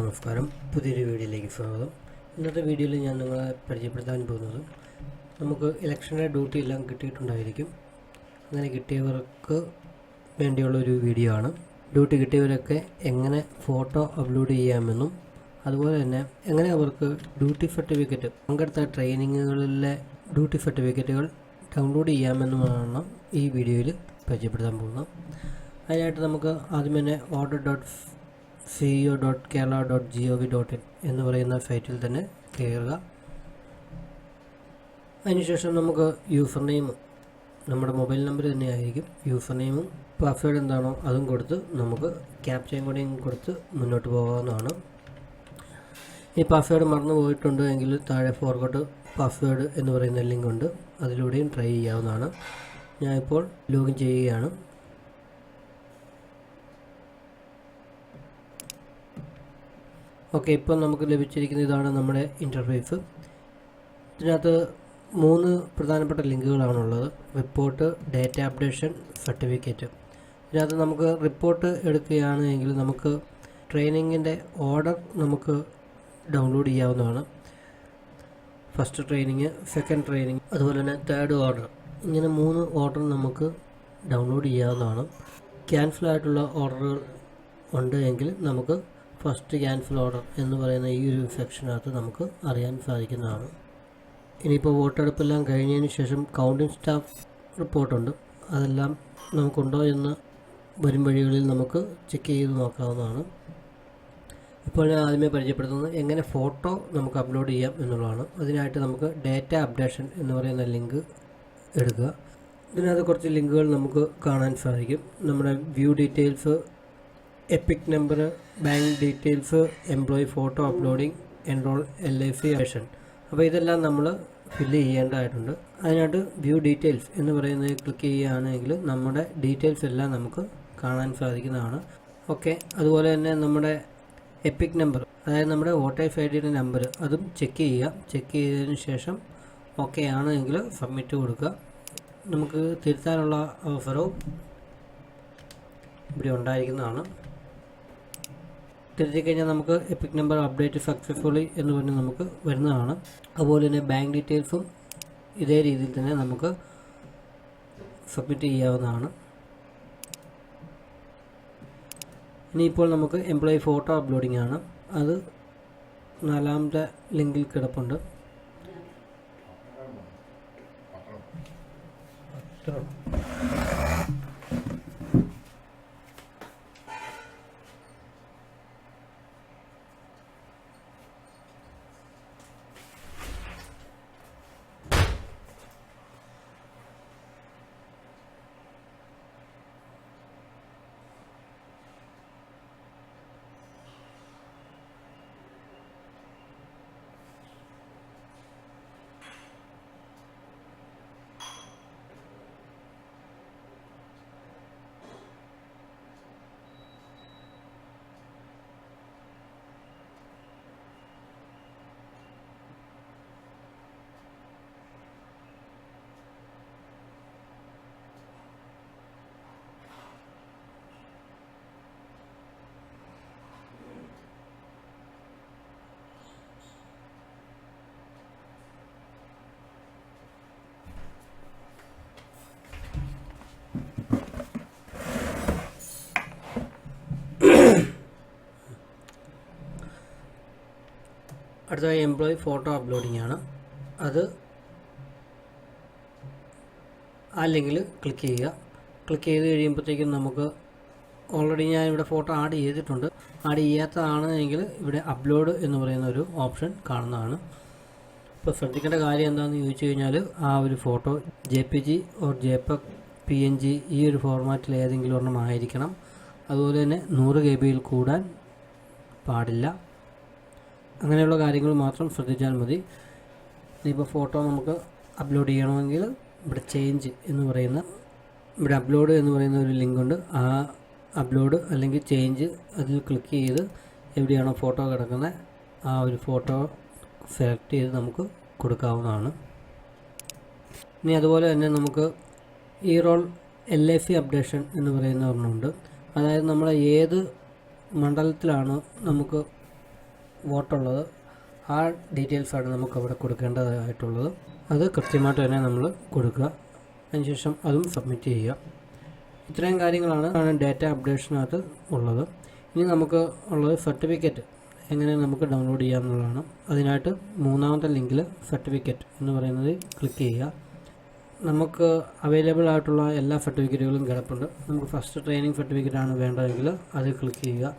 നമസ്കാരം. പുതിയൊരു വീഡിയോയിലേക്ക് സ്വാഗതം. ഇന്നത്തെ വീഡിയോയിൽ ഞാൻ നിങ്ങളെ പരിചയപ്പെടുത്താൻ പോകുന്നത് നമുക്ക് ഇലക്ഷൻ്റെ ഡ്യൂട്ടി എല്ലാം കിട്ടിയിട്ടുണ്ടായിരിക്കും. അങ്ങനെ കിട്ടിയവർക്ക് വേണ്ടിയുള്ളൊരു വീഡിയോ ആണ്. ഡ്യൂട്ടി കിട്ടിയവരൊക്കെ എങ്ങനെ ഫോട്ടോ അപ്ലോഡ് ചെയ്യാമെന്നും അതുപോലെ തന്നെ എങ്ങനെ അവർക്ക് ഡ്യൂട്ടി സർട്ടിഫിക്കറ്റ് പങ്കെടുത്ത ട്രെയിനിങ്ങുകളിലെ ഡ്യൂട്ടി സർട്ടിഫിക്കറ്റുകൾ ഡൗൺലോഡ് ചെയ്യാമെന്നുമാണ് ഈ വീഡിയോയിൽ പരിചയപ്പെടുത്താൻ പോകുന്നത്. അതിനായിട്ട് നമുക്ക് ആദ്യം തന്നെ order.ceo.kerala.gov.in എന്ന് പറയുന്ന സൈറ്റിൽ തന്നെ കയറുക. അതിനുശേഷം നമുക്ക് യൂസർ നെയിം നമ്മുടെ മൊബൈൽ നമ്പർ തന്നെയായിരിക്കും. യൂസർ നെയിമും പാസ്വേഡ് എന്താണോ അതും കൊടുത്ത് നമുക്ക് ക്യാപ്ചയും കൂടെയും കൊടുത്ത് മുന്നോട്ട് പോകാവുന്നതാണ്. ഈ പാസ്വേഡ് മറന്നു പോയിട്ടുണ്ട് എങ്കിൽ താഴെ ഫോർഗോട്ട് പാസ്വേഡ് എന്ന് പറയുന്ന ലിങ്ക് ഉണ്ട്, അതിലൂടെയും ട്രൈ ചെയ്യാവുന്നതാണ്. ഞാനിപ്പോൾ ലോഗിൻ ചെയ്യുകയാണ്. ഓക്കെ, ഇപ്പോൾ നമുക്ക് ലഭിച്ചിരിക്കുന്ന ഇതാണ് നമ്മുടെ ഇൻ്റർഫേസ്. ഇതിനകത്ത് 3 പ്രധാനപ്പെട്ട ലിങ്കുകളാണുള്ളത്: റിപ്പോർട്ട്, ഡേറ്റ അപ്ഡേഷൻ, സർട്ടിഫിക്കറ്റ്. ഇതിനകത്ത് നമുക്ക് റിപ്പോർട്ട് എടുക്കുകയാണെങ്കിൽ നമുക്ക് ട്രെയിനിങ്ങിൻ്റെ ഓർഡർ നമുക്ക് ഡൗൺലോഡ് ചെയ്യാവുന്നതാണ്. ഫസ്റ്റ് ട്രെയിനിങ്, സെക്കൻഡ് ട്രെയിനിങ്, അതുപോലെ തന്നെ തേർഡ് ഓർഡർ, ഇങ്ങനെ 3 ഓർഡർ നമുക്ക് ഡൗൺലോഡ് ചെയ്യാവുന്നതാണ്. ക്യാൻസൽ ആയിട്ടുള്ള ഓർഡറുകൾ ഉണ്ട് എങ്കിൽ നമുക്ക് ഫസ്റ്റ് ക്യാൻസൽ ഓർഡർ എന്ന് പറയുന്ന ഈ ഒരു സെക്ഷനകത്ത് നമുക്ക് അറിയാൻ സാധിക്കുന്നതാണ്. ഇനിയിപ്പോൾ വോട്ടെടുപ്പെല്ലാം കഴിഞ്ഞതിന് ശേഷം കൗണ്ടിങ് സ്റ്റാഫ് റിപ്പോർട്ടുണ്ട്, അതെല്ലാം നമുക്കുണ്ടോ എന്ന് വരും വഴികളിൽ നമുക്ക് ചെക്ക് ചെയ്ത് നോക്കാവുന്നതാണ്. ഇപ്പോൾ ഞാൻ ആദ്യമേ പരിചയപ്പെടുത്തുന്നത് എങ്ങനെ ഫോട്ടോ നമുക്ക് അപ്ലോഡ് ചെയ്യാം എന്നുള്ളതാണ്. അതിനായിട്ട് നമുക്ക് ഡേറ്റ അപ്ഡേഷൻ എന്ന് പറയുന്ന ലിങ്ക് എടുക്കുക. ഇതിനകത്ത് കുറച്ച് ലിങ്കുകൾ നമുക്ക് കാണാൻ സാധിക്കും. നമ്മുടെ view details, EPIC number, bank details, employee photo uploading, enrol LIC action. അപ്പോൾ ഇതെല്ലാം നമ്മൾ ഫില്ല് ചെയ്യേണ്ടതായിട്ടുണ്ട്. അതിനായിട്ട് വ്യൂ ഡീറ്റെയിൽസ് എന്ന് പറയുന്നത് ക്ലിക്ക് ചെയ്യുകയാണെങ്കിൽ നമ്മുടെ ഡീറ്റെയിൽസ് എല്ലാം നമുക്ക് കാണാൻ സാധിക്കുന്നതാണ്. ഓക്കെ, അതുപോലെ തന്നെ നമ്മുടെ എപ്പിക് നമ്പർ, അതായത് നമ്മുടെ വോട്ടേഴ്സ് ID നമ്പർ, അതും ചെക്ക് ചെയ്യുക. ചെക്ക് ചെയ്തതിന് ശേഷം ഓക്കെ ആണെങ്കിൽ സബ്മിറ്റ് കൊടുക്കുക. നമുക്ക് തിരുത്താനുള്ള അവസരവും ഇവിടെ ഉണ്ടായിരിക്കുന്നതാണ്. തിരുത്തി കഴിഞ്ഞാൽ നമുക്ക് എപ്പിക് നമ്പർ അപ്ഡേറ്റ് സക്സസ്ഫുള്ളി എന്ന് പറഞ്ഞ് നമുക്ക് വരുന്നതാണ്. അതുപോലെ തന്നെ ബാങ്ക് ഡീറ്റെയിൽസും ഇതേ രീതിയിൽ തന്നെ നമുക്ക് സബ്മിറ്റ് ചെയ്യാവുന്നതാണ്. ഇനിയിപ്പോൾ നമുക്ക് എംപ്ലോയി ഫോട്ടോ അപ്ലോഡിംഗ് ആണ്. അത് 4ാമത്തെ ലിങ്കിൽ കിടപ്പുണ്ട്. അടുത്തതായി എംപ്ലോയി ഫോട്ടോ അപ്ലോഡിംഗ് ആണ്. അത് ആ ലിങ്കിൽ ക്ലിക്ക് ചെയ്യുക. ക്ലിക്ക് ചെയ്ത് കഴിയുമ്പോഴത്തേക്കും നമുക്ക് ഓൾറെഡി ഞാൻ ഇവിടെ ഫോട്ടോ ആഡ് ചെയ്തിട്ടുണ്ട്. ആഡ് ചെയ്യാത്തതാണ് എങ്കിൽ ഇവിടെ അപ്ലോഡ് എന്ന് പറയുന്ന ഒരു ഓപ്ഷൻ കാണുന്നതാണ്. ഇപ്പോൾ ശ്രദ്ധിക്കേണ്ട കാര്യം എന്താണെന്ന് ചോദിച്ചു കഴിഞ്ഞാൽ ആ ഒരു photo JPG or JPEG, PNG ഈ ഒരു ഫോർമാറ്റിൽ ഏതെങ്കിലും ഒരെണ്ണം ആയിരിക്കണം. അതുപോലെ തന്നെ 100 KB കൂടാൻ പാടില്ല. അങ്ങനെയുള്ള കാര്യങ്ങൾ മാത്രം ശ്രദ്ധിച്ചാൽ മതി. ഇനിയിപ്പോൾ ഫോട്ടോ നമുക്ക് അപ്ലോഡ് ചെയ്യണമെങ്കിൽ ഇവിടെ ചേഞ്ച് എന്ന് പറയുന്ന, ഇവിടെ അപ്ലോഡ് എന്ന് പറയുന്ന ഒരു ലിങ്ക് ഉണ്ട്. ആ അപ്ലോഡ് അല്ലെങ്കിൽ ചേഞ്ച് അതിൽ ക്ലിക്ക് ചെയ്ത് എവിടെയാണോ ഫോട്ടോ കിടക്കുന്നത് ആ ഒരു ഫോട്ടോ സെലക്ട് ചെയ്ത് നമുക്ക് കൊടുക്കാവുന്നതാണ്. ഇനി അതുപോലെ തന്നെ നമുക്ക് ഈ റോൾ LIC അപ്ഡേഷൻ എന്ന് പറയുന്ന ഒരെണ്ണമുണ്ട്. അതായത് നമ്മൾ ഏത് മണ്ഡലത്തിലാണ് നമുക്ക് വോട്ടുള്ളത് ആ ഡീറ്റെയിൽസാണ് നമുക്ക് അവിടെ കൊടുക്കേണ്ടതായിട്ടുള്ളത്. അത് കൃത്യമായിട്ട് തന്നെ നമ്മൾ കൊടുക്കുക. അതിനുശേഷം അതും സബ്മിറ്റ് ചെയ്യുക. ഇത്രയും കാര്യങ്ങളാണ് ഡാറ്റ അപ്ഡേഷനകത്ത് ഉള്ളത്. ഇനി നമുക്ക് ഉള്ളത് സർട്ടിഫിക്കറ്റ് എങ്ങനെ നമുക്ക് ഡൗൺലോഡ് ചെയ്യാമെന്നുള്ളതാണ്. അതിനായിട്ട് മൂന്നാമത്തെ ലിങ്കിൽ സർട്ടിഫിക്കറ്റ് എന്ന് പറയുന്നത് ക്ലിക്ക് ചെയ്യുക. നമുക്ക് അവൈലബിൾ ആയിട്ടുള്ള എല്ലാ സർട്ടിഫിക്കറ്റുകളും കിടപ്പുണ്ട്. നമുക്ക് ഫസ്റ്റ് ട്രെയിനിങ് സർട്ടിഫിക്കറ്റാണ് വേണ്ടതെങ്കിൽ അത് ക്ലിക്ക് ചെയ്യുക.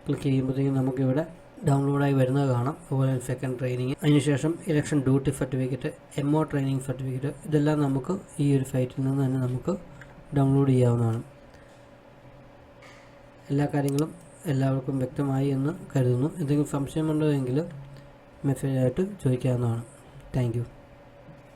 ക്ലിക്ക് ചെയ്യുമ്പോഴത്തേക്കും നമുക്കിവിടെ ഡൗൺലോഡായി വരുന്നത് കാണാം. അതുപോലെ സെക്കൻഡ് ട്രെയിനിങ്, അതിനുശേഷം election duty certificate, MO training certificate, ഇതെല്ലാം നമുക്ക് ഈ ഒരു സൈറ്റിൽ നിന്ന് തന്നെ നമുക്ക് ഡൗൺലോഡ് ചെയ്യാവുന്നതാണ്. എല്ലാ കാര്യങ്ങളും എല്ലാവർക്കും വ്യക്തമായി എന്ന് കരുതുന്നു. എന്തെങ്കിലും സംശയമുണ്ടോ എങ്കിൽ മെസ്സേജായിട്ട് ചോദിക്കാവുന്നതാണ്. Thank U.